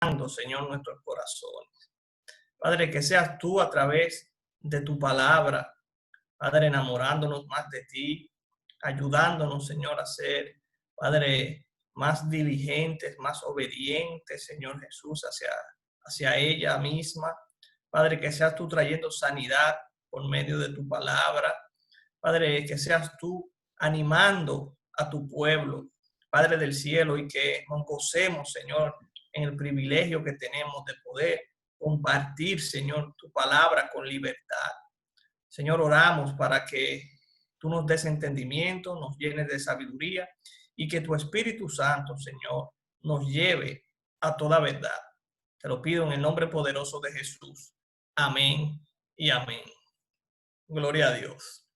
Señor, nuestros corazones. Padre, que seas tú a través de tu palabra, Padre, enamorándonos más de ti, ayudándonos, Señor, a ser, Padre, más diligentes, más obedientes, Señor Jesús, hacia ella misma. Padre, que seas tú trayendo sanidad por medio de tu palabra. Padre, que seas tú animando a tu pueblo, Padre del cielo, y que nos gocemos, Señor, en el privilegio que tenemos de poder compartir, Señor, tu palabra con libertad. Señor, oramos para que tú nos des entendimiento, nos llenes de sabiduría y que tu Espíritu Santo, Señor, nos lleve a toda verdad. Te lo pido en el nombre poderoso de Jesús. Amén y amén. Gloria a Dios.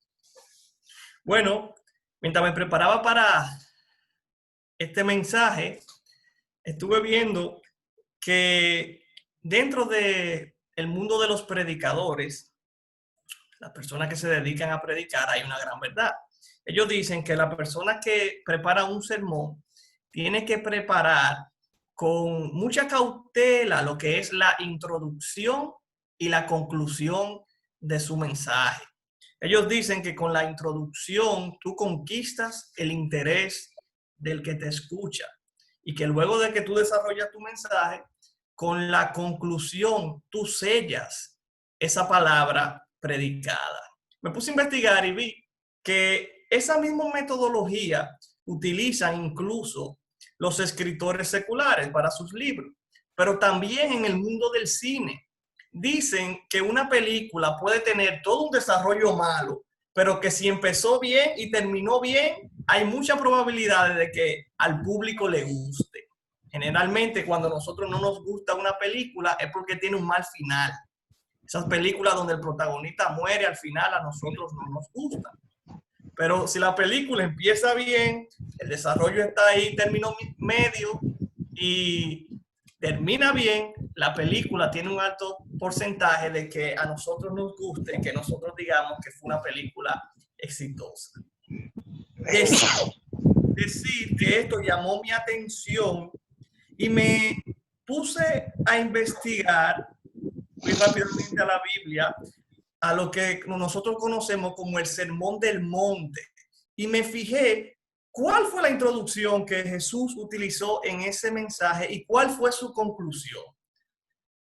Bueno, mientras me preparaba para este mensaje, estuve viendo que dentro del mundo de los predicadores, las personas que se dedican a predicar, hay una gran verdad. Ellos dicen que la persona que prepara un sermón tiene que preparar con mucha cautela lo que es la introducción y la conclusión de su mensaje. Ellos dicen que con la introducción tú conquistas el interés del que te escucha y que luego de que tú desarrollas tu mensaje, con la conclusión tú sellas esa palabra predicada. Me puse a investigar y vi que esa misma metodología utilizan incluso los escritores seculares para sus libros, pero también en el mundo del cine. Dicen que una película puede tener todo un desarrollo malo, pero que si empezó bien y terminó bien, hay mucha probabilidad de que al público le guste. Generalmente, cuando a nosotros no nos gusta una película es porque tiene un mal final. Esas películas donde el protagonista muere al final a nosotros no nos gustan. Pero si la película empieza bien, el desarrollo está ahí, término medio y termina bien, la película tiene un alto porcentaje de que a nosotros nos guste, que nosotros digamos que fue una película exitosa. Decir que esto llamó mi atención y me puse a investigar muy rápidamente a la Biblia, a lo que nosotros conocemos como el Sermón del Monte. Y me fijé cuál fue la introducción que Jesús utilizó en ese mensaje y cuál fue su conclusión.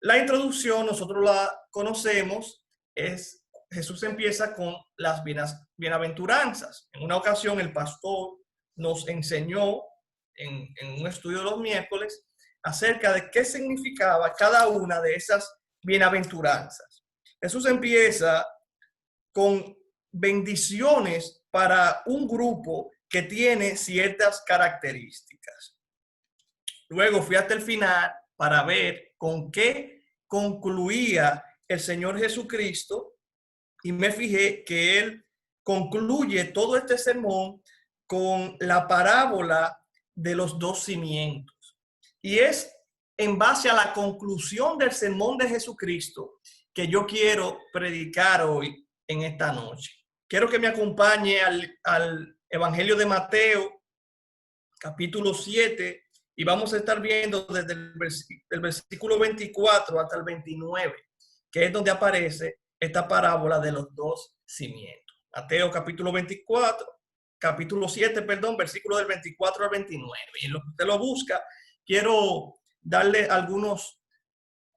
La introducción, nosotros la conocemos, es Jesús empieza con las bienaventuranzas. En una ocasión el pastor nos enseñó en un estudio de los miércoles acerca de qué significaba cada una de esas bienaventuranzas. Jesús empieza con bendiciones para un grupo que tiene ciertas características. Luego fui hasta el final para ver con qué concluía el Señor Jesucristo y me fijé que Él concluye todo este sermón con la parábola de los dos cimientos. Y es en base a la conclusión del sermón de Jesucristo que yo quiero predicar hoy en esta noche. Quiero que me acompañe al Evangelio de Mateo, capítulo 7, y vamos a estar viendo desde el versículo 24 hasta el 29, que es donde aparece esta parábola de los dos cimientos. Mateo capítulo 24, capítulo 7, perdón, versículo del 24 al 29. Y en lo que usted lo busca, quiero darle algunos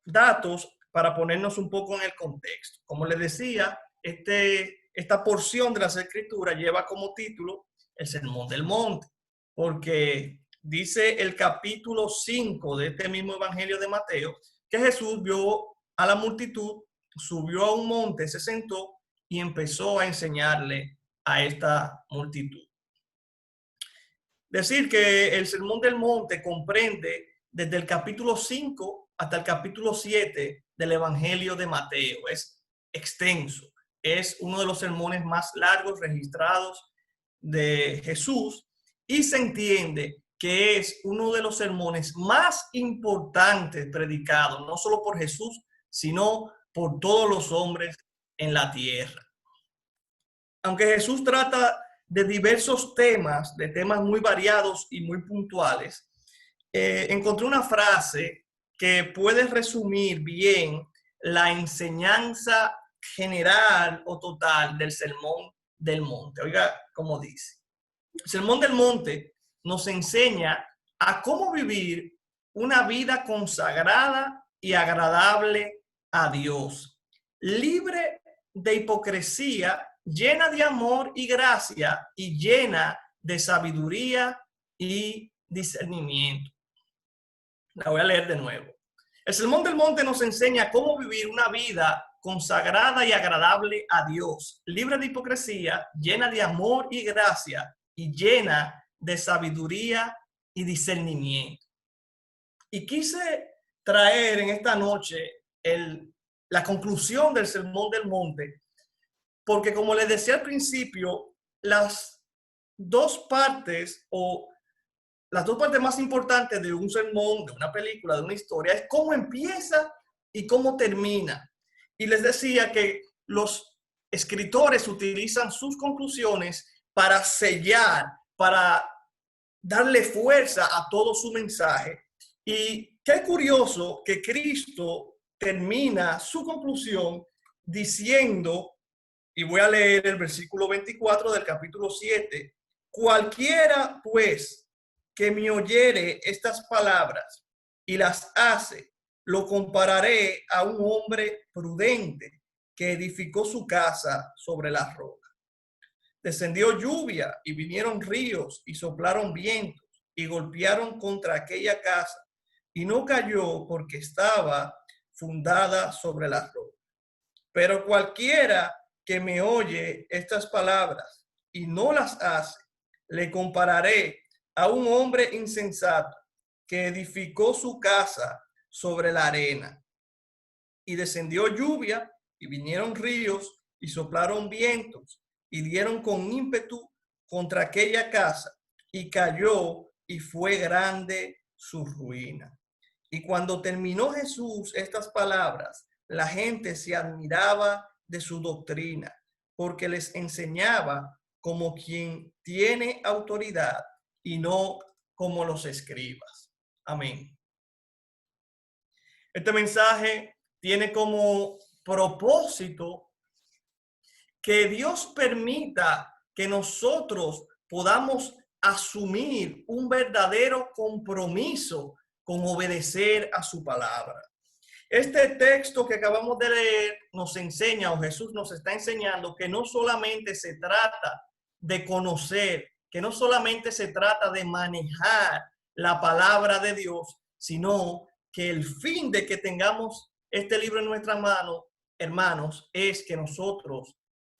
datos para ponernos un poco en el contexto. Como les decía, esta porción de las Escrituras lleva como título el Sermón del Monte, porque dice el capítulo 5 de este mismo Evangelio de Mateo que Jesús vio a la multitud, subió a un monte, se sentó y empezó a enseñarle a esta multitud. Decir que el Sermón del Monte comprende desde el capítulo 5 hasta el capítulo 7 del Evangelio de Mateo. Es extenso. Es uno de los sermones más largos registrados de Jesús y se entiende que es uno de los sermones más importantes predicados, no solo por Jesús, sino por todos los hombres en la tierra. Aunque Jesús trata de diversos temas, de temas muy variados y muy puntuales, encontré una frase que puede resumir bien la enseñanza general o total del Sermón del Monte. Oiga, cómo dice. El Sermón del Monte nos enseña a cómo vivir una vida consagrada y agradable a Dios, libre de hipocresía, llena de amor y gracia y llena de sabiduría y discernimiento. La voy a leer de nuevo. El Sermón del Monte nos enseña cómo vivir una vida consagrada y agradable a Dios, libre de hipocresía, llena de amor y gracia y llena de sabiduría y discernimiento. Y quise traer en esta noche la conclusión del Sermón del Monte, porque como les decía al principio, las dos partes más importantes de un sermón, de una película, de una historia, es cómo empieza y cómo termina. Y les decía que los escritores utilizan sus conclusiones para sellar, para darle fuerza a todo su mensaje. Y qué curioso que Cristo termina su conclusión diciendo, y voy a leer el versículo 24 del capítulo 7, cualquiera pues que me oyere estas palabras y las hace, lo compararé a un hombre prudente que edificó su casa sobre la roca. Descendió lluvia y vinieron ríos y soplaron vientos y golpearon contra aquella casa y no cayó porque estaba fundada sobre la roca. Pero cualquiera que me oye estas palabras y no las hace, le compararé a un hombre insensato que edificó su casa sobre la arena. Y descendió lluvia y vinieron ríos y soplaron vientos y dieron con ímpetu contra aquella casa y cayó y fue grande su ruina. Y cuando terminó Jesús estas palabras, la gente se admiraba de su doctrina, porque les enseñaba como quien tiene autoridad y no como los escribas. Amén. Este mensaje tiene como propósito que Dios permita que nosotros podamos asumir un verdadero compromiso con obedecer a su palabra. Este texto que acabamos de leer nos enseña, o Jesús nos está enseñando, que no solamente se trata de conocer, que no solamente se trata de manejar la palabra de Dios, sino que el fin de que tengamos este libro en nuestras manos, hermanos, es que nosotros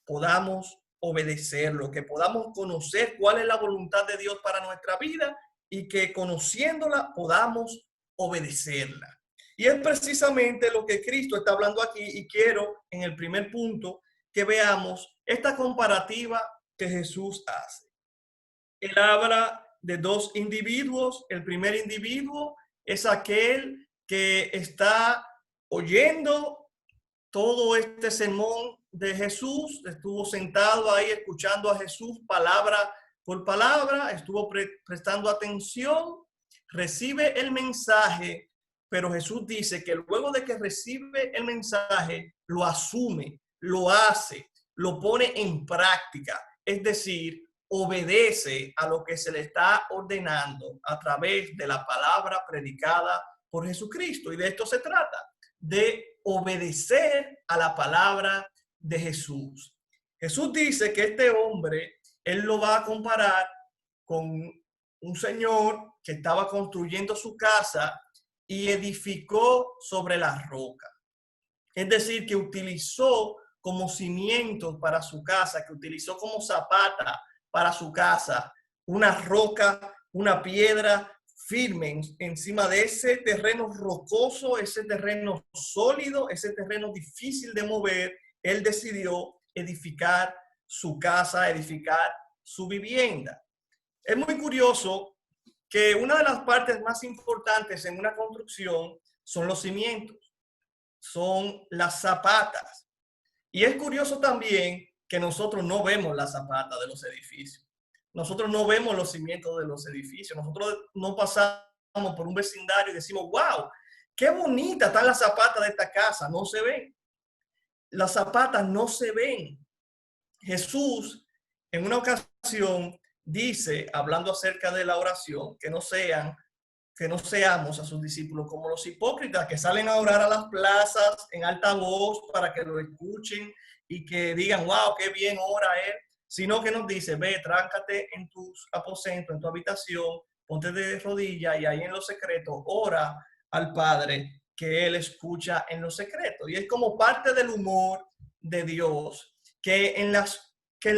podamos obedecerlo, que podamos conocer cuál es la voluntad de Dios para nuestra vida y que conociéndola podamos obedecerla. Y es precisamente lo que Cristo está hablando aquí, y quiero en el primer punto que veamos esta comparativa que Jesús hace. Él habla de dos individuos. El primer individuo es aquel que está oyendo todo este sermón de Jesús, estuvo sentado ahí escuchando a Jesús palabra por palabra, estuvo prestando atención, recibe el mensaje, pero Jesús dice que luego de que recibe el mensaje, lo asume, lo hace, lo pone en práctica, es decir, obedece a lo que se le está ordenando a través de la palabra predicada por Jesucristo. Y de esto se trata, de obedecer a la palabra de Jesús. Jesús dice que este hombre, él lo va a comparar con un señor que estaba construyendo su casa y edificó sobre la roca. Es decir, que utilizó como cimientos para su casa, que utilizó como zapata para su casa, una roca, una piedra firme encima de ese terreno rocoso, ese terreno sólido, ese terreno difícil de mover. Él decidió edificar su casa, edificar su vivienda. Es muy curioso que una de las partes más importantes en una construcción son los cimientos, son las zapatas. Y es curioso también que nosotros no vemos las zapatas de los edificios. Nosotros no vemos los cimientos de los edificios. Nosotros no pasamos por un vecindario y decimos, wow, qué bonita están las zapatas de esta casa, no se ven. Las zapatas no se ven. Jesús en una ocasión dice, hablando acerca de la oración, que no seamos a sus discípulos como los hipócritas que salen a orar a las plazas en alta voz para que lo escuchen y que digan, wow, qué bien ora él, sino que nos dice, ve, tráncate en tus aposentos, en tu habitación, ponte de rodillas y ahí en lo secreto ora al Padre que él escucha en lo secreto. Y es como parte del humor de Dios que en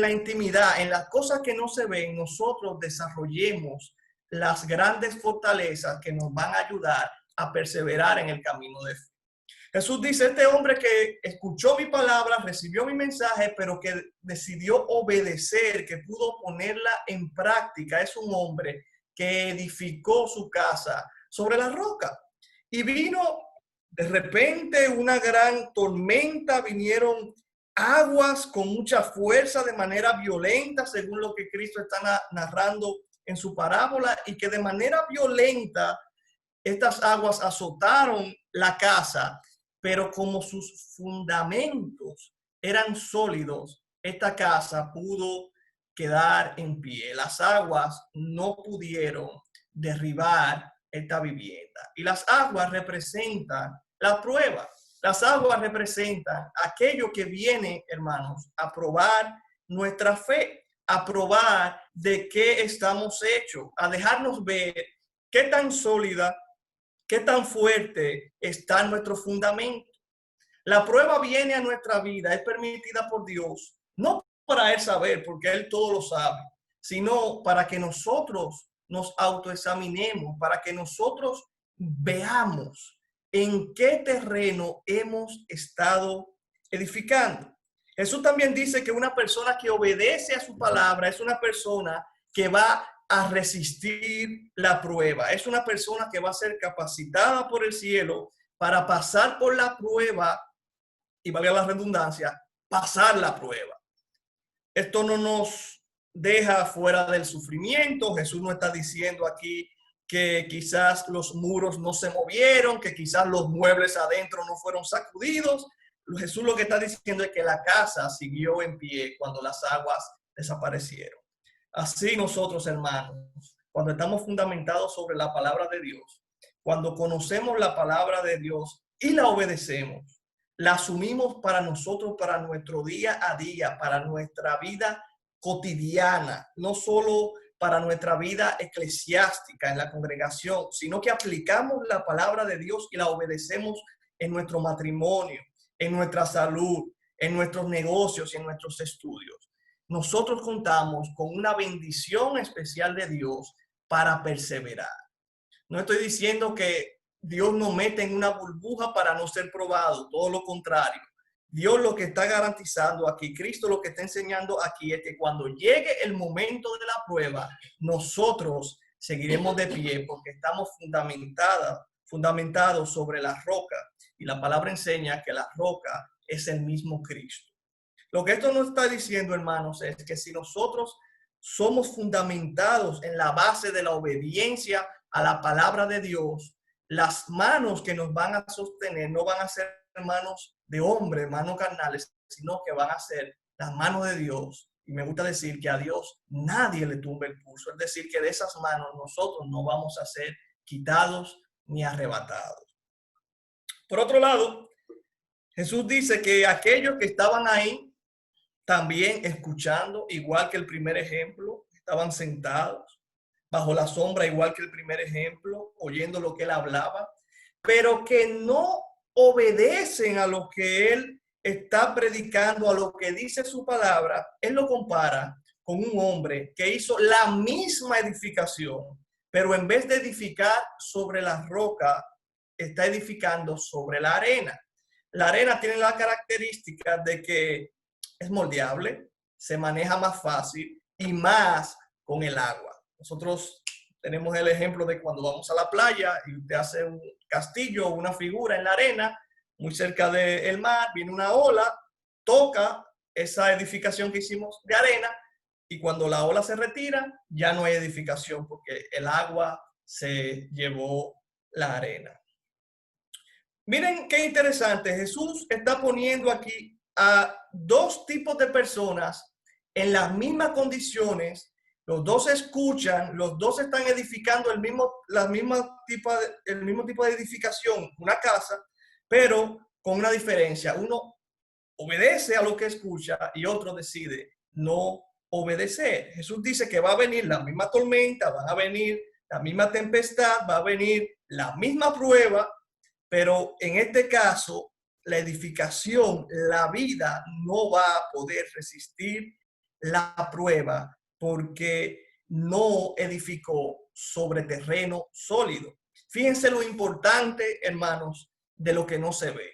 la intimidad, en las cosas que no se ven, nosotros desarrollemos las grandes fortalezas que nos van a ayudar a perseverar en el camino de fe. Jesús dice, este hombre que escuchó mi palabra, recibió mi mensaje, pero que decidió obedecer, que pudo ponerla en práctica, es un hombre que edificó su casa sobre la roca. Y vino de repente una gran tormenta, vinieron aguas con mucha fuerza, de manera violenta, según lo que Cristo está narrando en su parábola, y que de manera violenta estas aguas azotaron la casa, pero como sus fundamentos eran sólidos, esta casa pudo quedar en pie. Las aguas no pudieron derribar esta vivienda. Y las aguas representan la prueba. Las aguas representan aquello que viene, hermanos, a probar nuestra fe, a probar de qué estamos hechos, a dejarnos ver qué tan sólida, qué tan fuerte está nuestro fundamento. La prueba viene a nuestra vida, es permitida por Dios, no para Él saber, porque Él todo lo sabe, sino para que nosotros nos autoexaminemos, para que nosotros veamos en qué terreno hemos estado edificando. Jesús también dice que una persona que obedece a su palabra es una persona que va a resistir la prueba. Es una persona que va a ser capacitada por el cielo para pasar por la prueba y, valga la redundancia, pasar la prueba. Esto no nos deja fuera del sufrimiento. Jesús no está diciendo aquí que quizás los muros no se movieron, que quizás los muebles adentro no fueron sacudidos. Jesús lo que está diciendo es que la casa siguió en pie cuando las aguas desaparecieron. Así nosotros, hermanos, cuando estamos fundamentados sobre la palabra de Dios, cuando conocemos la palabra de Dios y la obedecemos, la asumimos para nosotros, para nuestro día a día, para nuestra vida cotidiana, no solo para nuestra vida eclesiástica en la congregación, sino que aplicamos la palabra de Dios y la obedecemos en nuestro matrimonio, en nuestra salud, en nuestros negocios y en nuestros estudios. Nosotros contamos con una bendición especial de Dios para perseverar. No estoy diciendo que Dios nos mete en una burbuja para no ser probado, todo lo contrario. Dios lo que está garantizando aquí, Cristo lo que está enseñando aquí es que cuando llegue el momento de la prueba, nosotros seguiremos de pie porque estamos fundamentados sobre la roca. Y la palabra enseña que la roca es el mismo Cristo. Lo que esto nos está diciendo, hermanos, es que si nosotros somos fundamentados en la base de la obediencia a la palabra de Dios, las manos que nos van a sostener no van a ser manos de hombre, manos carnales, sino que van a ser las manos de Dios. Y me gusta decir que a Dios nadie le tumba el pulso. Es decir, que de esas manos nosotros no vamos a ser quitados ni arrebatados. Por otro lado, Jesús dice que aquellos que estaban ahí, también escuchando, igual que el primer ejemplo, estaban sentados bajo la sombra, igual que el primer ejemplo, oyendo lo que él hablaba, pero que no obedecen a lo que él está predicando, a lo que dice su palabra. Él lo compara con un hombre que hizo la misma edificación, pero en vez de edificar sobre la roca, está edificando sobre la arena. La arena tiene la característica de que es moldeable, se maneja más fácil y más con el agua. Nosotros tenemos el ejemplo de cuando vamos a la playa y usted hace un castillo o una figura en la arena, muy cerca del mar, viene una ola, toca esa edificación que hicimos de arena y cuando la ola se retira ya no hay edificación porque el agua se llevó la arena. Miren qué interesante. Jesús está poniendo aquí a dos tipos de personas en las mismas condiciones. Los dos escuchan, los dos están edificando el mismo tipo de edificación, una casa, pero con una diferencia. Uno obedece a lo que escucha y otro decide no obedecer. Jesús dice que va a venir la misma tormenta, va a venir la misma tempestad, va a venir la misma prueba, pero en este caso, la edificación, la vida no va a poder resistir la prueba porque no edificó sobre terreno sólido. Fíjense lo importante, hermanos, de lo que no se ve.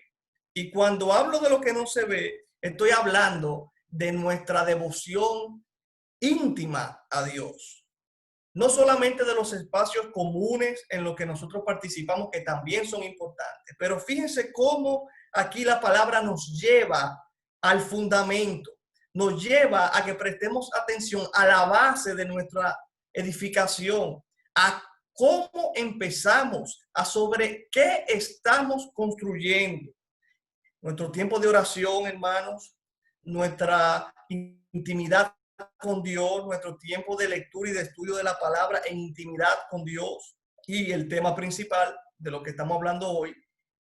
Y cuando hablo de lo que no se ve, estoy hablando de nuestra devoción íntima a Dios. No solamente de los espacios comunes en los que nosotros participamos, que también son importantes, pero fíjense cómo aquí la palabra nos lleva al fundamento, nos lleva a que prestemos atención a la base de nuestra edificación, a cómo empezamos, a sobre qué estamos construyendo. Nuestro tiempo de oración, hermanos, nuestra intimidad con Dios, nuestro tiempo de lectura y de estudio de la palabra en intimidad con Dios. Y el tema principal de lo que estamos hablando hoy,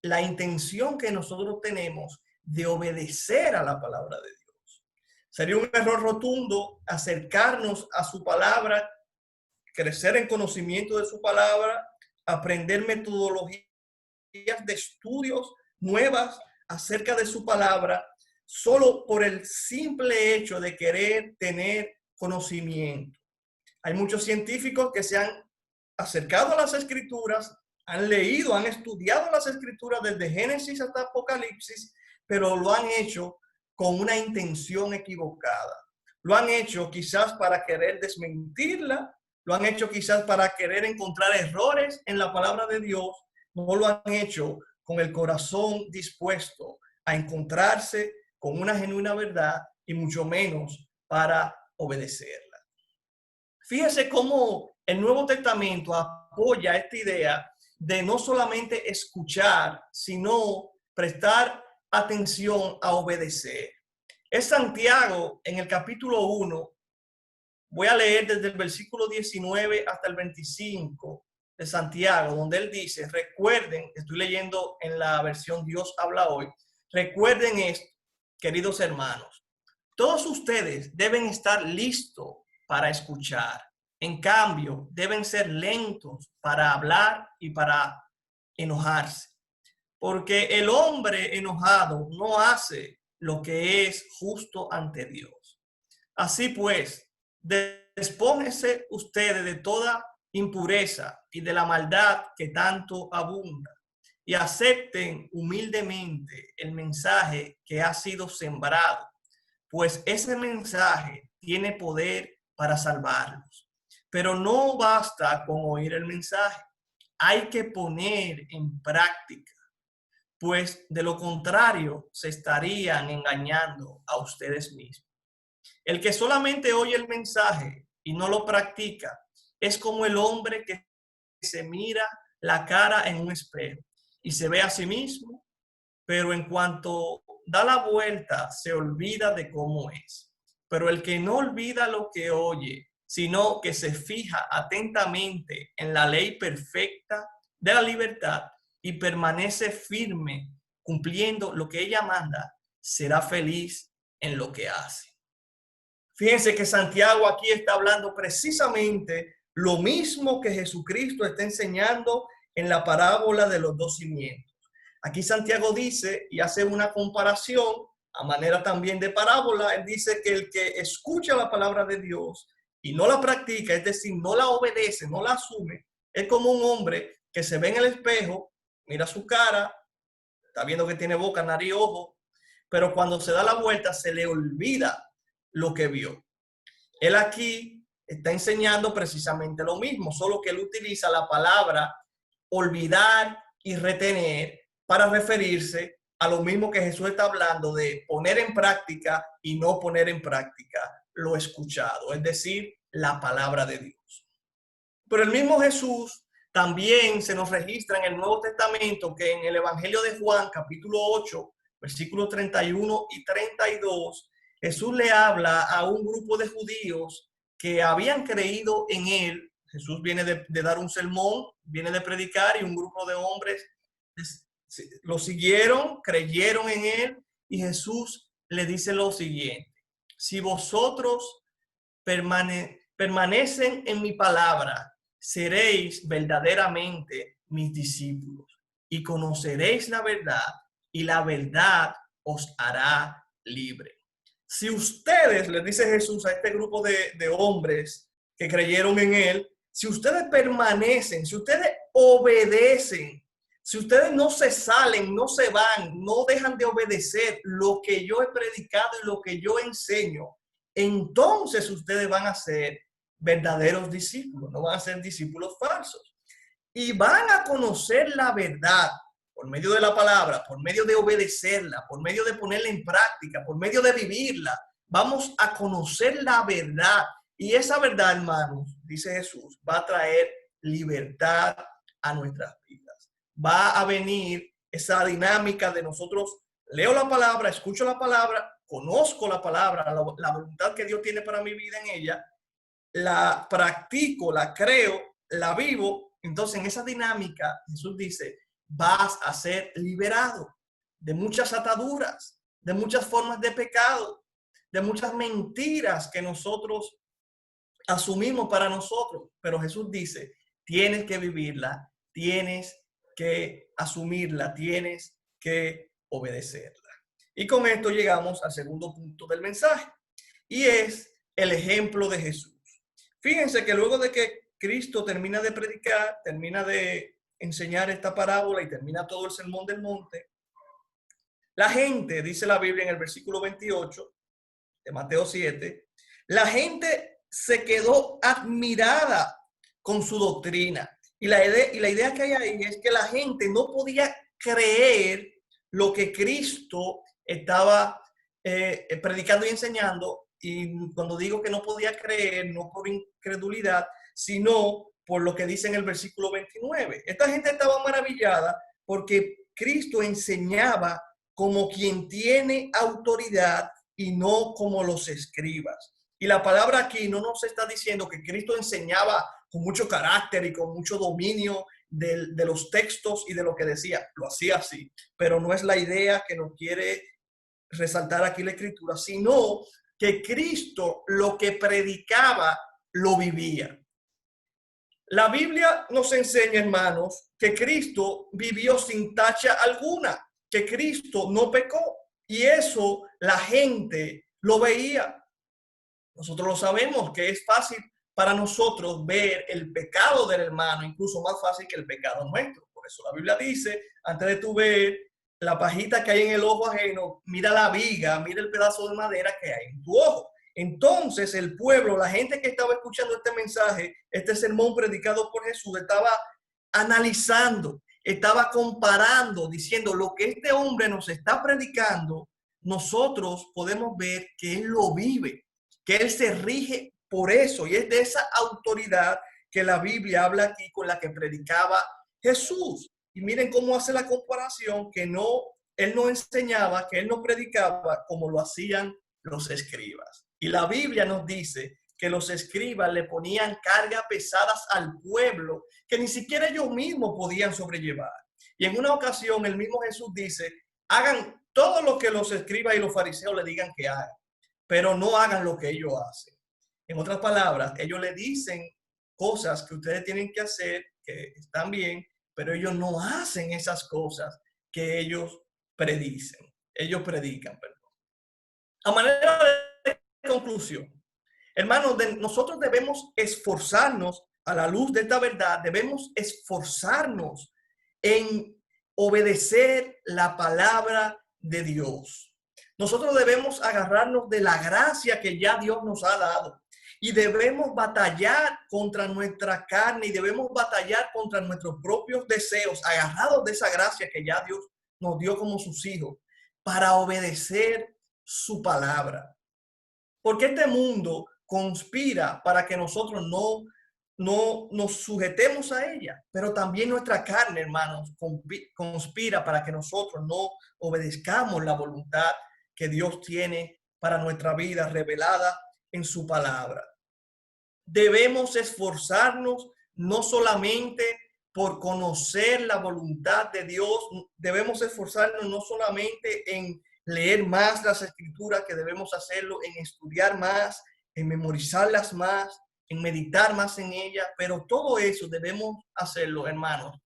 la intención que nosotros tenemos de obedecer a la palabra de Dios. Sería un error rotundo acercarnos a su palabra, crecer en conocimiento de su palabra, aprender metodologías de estudios nuevas acerca de su palabra, solo por el simple hecho de querer tener conocimiento. Hay muchos científicos que se han acercado a las escrituras, han leído, han estudiado las escrituras desde Génesis hasta Apocalipsis, pero lo han hecho con una intención equivocada. Lo han hecho quizás para querer desmentirla, lo han hecho quizás para querer encontrar errores en la palabra de Dios, no lo han hecho con el corazón dispuesto a encontrarse con una genuina verdad y mucho menos para obedecerla. Fíjese cómo el Nuevo Testamento apoya esta idea de no solamente escuchar, sino prestar atención a obedecer. Es Santiago en el capítulo 1, voy a leer desde el versículo 19 hasta el 25 de Santiago, donde él dice, recuerden, estoy leyendo en la versión Dios habla hoy, recuerden esto, queridos hermanos, todos ustedes deben estar listos para escuchar. En cambio, deben ser lentos para hablar y para enojarse. Porque el hombre enojado no hace lo que es justo ante Dios. Así pues, despónganse ustedes de toda impureza y de la maldad que tanto abunda y acepten humildemente el mensaje que ha sido sembrado, pues ese mensaje tiene poder para salvarlos. Pero no basta con oír el mensaje, hay que poner en práctica, pues de lo contrario se estarían engañando a ustedes mismos. El que solamente oye el mensaje y no lo practica es como el hombre que se mira la cara en un espejo y se ve a sí mismo, pero en cuanto da la vuelta se olvida de cómo es. Pero el que no olvida lo que oye, sino que se fija atentamente en la ley perfecta de la libertad y permanece firme cumpliendo lo que ella manda, será feliz en lo que hace. Fíjense que Santiago aquí está hablando precisamente lo mismo que Jesucristo está enseñando en la parábola de los dos cimientos. Aquí Santiago dice y hace una comparación a manera también de parábola. Él dice que el que escucha la palabra de Dios y no la practica, es decir, no la obedece, no la asume, es como un hombre que se ve en el espejo, mira su cara, está viendo que tiene boca, nariz, ojo, pero cuando se da la vuelta se le olvida lo que vio. Él aquí está enseñando precisamente lo mismo, solo que él utiliza la palabra olvidar y retener para referirse a lo mismo que Jesús está hablando de poner en práctica y no poner en práctica lo escuchado, es decir, la palabra de Dios. Pero el mismo Jesús También se nos registra en el Nuevo Testamento que en el Evangelio de Juan, capítulo 8, versículos 31 y 32, Jesús le habla a un grupo de judíos que habían creído en él. Jesús viene de dar un sermón, viene de predicar, y un grupo de hombres lo siguieron, creyeron en él, y Jesús le dice lo siguiente: si vosotros permanecen en mi palabra, seréis verdaderamente mis discípulos y conoceréis la verdad, y la verdad os hará libre. Si ustedes, les dice Jesús a este grupo de hombres que creyeron en él, si ustedes permanecen, si ustedes obedecen, si ustedes no se salen, no se van, no dejan de obedecer lo que yo he predicado y lo que yo enseño, entonces ustedes van a ser verdaderos discípulos, no van a ser discípulos falsos. Y van a conocer la verdad por medio de la palabra, por medio de obedecerla, por medio de ponerla en práctica, por medio de vivirla. Vamos a conocer la verdad. Y esa verdad, hermanos, dice Jesús, va a traer libertad a nuestras vidas. Va a venir esa dinámica de nosotros: leo la palabra, escucho la palabra, conozco la palabra, la voluntad que Dios tiene para mi vida en ella, la practico, la creo, la vivo. Entonces, en esa dinámica, Jesús dice: vas a ser liberado de muchas ataduras, de muchas formas de pecado, de muchas mentiras que nosotros asumimos para nosotros. Pero Jesús dice: tienes que vivirla, tienes que asumirla, tienes que obedecerla. Y con esto llegamos al segundo punto del mensaje, y es el ejemplo de Jesús. Fíjense que luego de que Cristo termina de predicar, termina de enseñar esta parábola y termina todo el sermón del monte, la gente, dice la Biblia en el versículo 28 de Mateo 7, la gente se quedó admirada con su doctrina. Y la idea que hay ahí es que la gente no podía creer lo que Cristo estaba predicando y enseñando. Y cuando digo que no podía creer, no por incredulidad, sino por lo que dice en el versículo 29. Esta gente estaba maravillada porque Cristo enseñaba como quien tiene autoridad y no como los escribas. Y la palabra aquí no nos está diciendo que Cristo enseñaba con mucho carácter y con mucho dominio de los textos y de lo que decía. Lo hacía así, pero no es la idea que nos quiere resaltar aquí la Escritura, sino que Cristo lo que predicaba lo vivía. La Biblia nos enseña, hermanos, que Cristo vivió sin tacha alguna, que Cristo no pecó, y eso la gente lo veía. Nosotros lo sabemos, que es fácil para nosotros ver el pecado del hermano, incluso más fácil que el pecado nuestro. Por eso la Biblia dice: antes de tú ver la pajita que hay en el ojo ajeno, mira la viga, mira el pedazo de madera que hay en tu ojo. Entonces el pueblo, la gente que estaba escuchando este mensaje, este sermón predicado por Jesús, estaba analizando, estaba comparando, diciendo: lo que este hombre nos está predicando, nosotros podemos ver que él lo vive, que él se rige por eso, y es de esa autoridad que la Biblia habla aquí, con la que predicaba Jesús. Y miren cómo hace la comparación, que él no enseñaba, que él no predicaba como lo hacían los escribas. Y la Biblia nos dice que los escribas le ponían cargas pesadas al pueblo que ni siquiera ellos mismos podían sobrellevar. Y en una ocasión el mismo Jesús dice: hagan todo lo que los escribas y los fariseos le digan que hagan, pero no hagan lo que ellos hacen. En otras palabras, ellos le dicen cosas que ustedes tienen que hacer, que están bien, pero ellos no hacen esas cosas que ellos predican, perdón. A manera de conclusión, hermanos, nosotros debemos esforzarnos a la luz de esta verdad, debemos esforzarnos en obedecer la palabra de Dios. Nosotros debemos agarrarnos de la gracia que ya Dios nos ha dado, y debemos batallar contra nuestra carne, y debemos batallar contra nuestros propios deseos, agarrados de esa gracia que ya Dios nos dio como sus hijos, para obedecer su palabra. Porque este mundo conspira para que nosotros no no nos sujetemos a ella, pero también nuestra carne, hermanos, conspira para que nosotros no obedezcamos la voluntad que Dios tiene para nuestra vida revelada en su palabra. Debemos esforzarnos no solamente por conocer la voluntad de Dios, debemos esforzarnos no solamente en leer más las escrituras, que debemos hacerlo, en estudiar más, en memorizarlas más, en meditar más en ellas, pero todo eso debemos hacerlo, hermanos,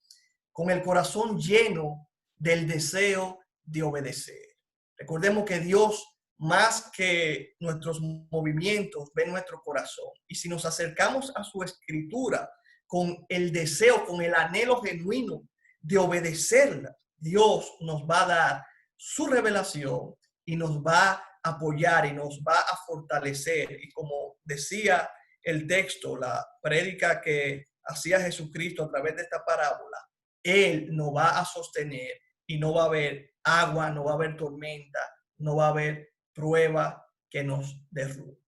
con el corazón lleno del deseo de obedecer. Recordemos que Dios, más que nuestros movimientos, ve nuestro corazón. Y si nos acercamos a su escritura con el deseo, con el anhelo genuino de obedecerla, Dios nos va a dar su revelación y nos va a apoyar y nos va a fortalecer. Y como decía el texto, la prédica que hacía Jesucristo a través de esta parábola, Él nos va a sostener y no va a haber agua, no va a haber tormenta, no va a haber prueba que nos derrumbe.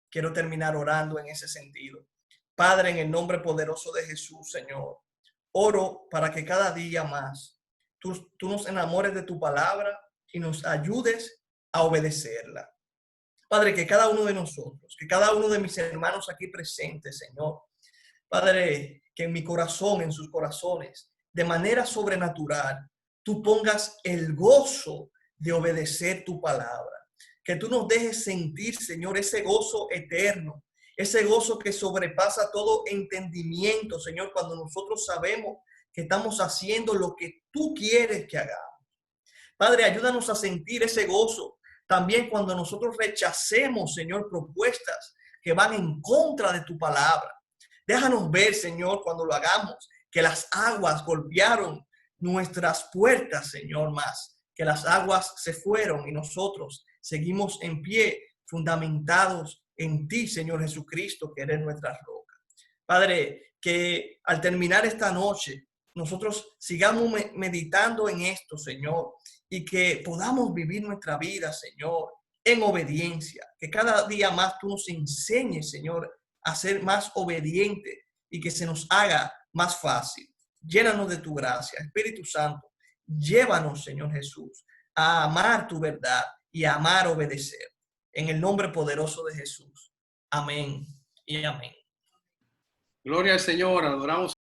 Quiero terminar orando en ese sentido. Padre, en el nombre poderoso de Jesús, Señor, oro para que cada día más tú nos enamores de tu palabra y nos ayudes a obedecerla. Padre, que cada uno de nosotros, que cada uno de mis hermanos aquí presentes, Señor, Padre, que en mi corazón, en sus corazones, de manera sobrenatural, tú pongas el gozo de obedecer tu palabra. Que tú nos dejes sentir, Señor, ese gozo eterno, ese gozo que sobrepasa todo entendimiento, Señor, cuando nosotros sabemos que estamos haciendo lo que tú quieres que hagamos. Padre, ayúdanos a sentir ese gozo también cuando nosotros rechacemos, Señor, propuestas que van en contra de tu palabra. Déjanos ver, Señor, cuando lo hagamos, que las aguas golpearon nuestras puertas, Señor, más que las aguas se fueron y nosotros seguimos en pie, fundamentados en ti, Señor Jesucristo, que eres nuestra roca. Padre, que al terminar esta noche, nosotros sigamos meditando en esto, Señor, y que podamos vivir nuestra vida, Señor, en obediencia. Que cada día más tú nos enseñes, Señor, a ser más obediente y que se nos haga más fácil. Llénanos de tu gracia, Espíritu Santo. Llévanos, Señor Jesús, a amar tu verdad y a amar obedecer. En el nombre poderoso de Jesús. Amén y amén. Gloria al Señor, adoramos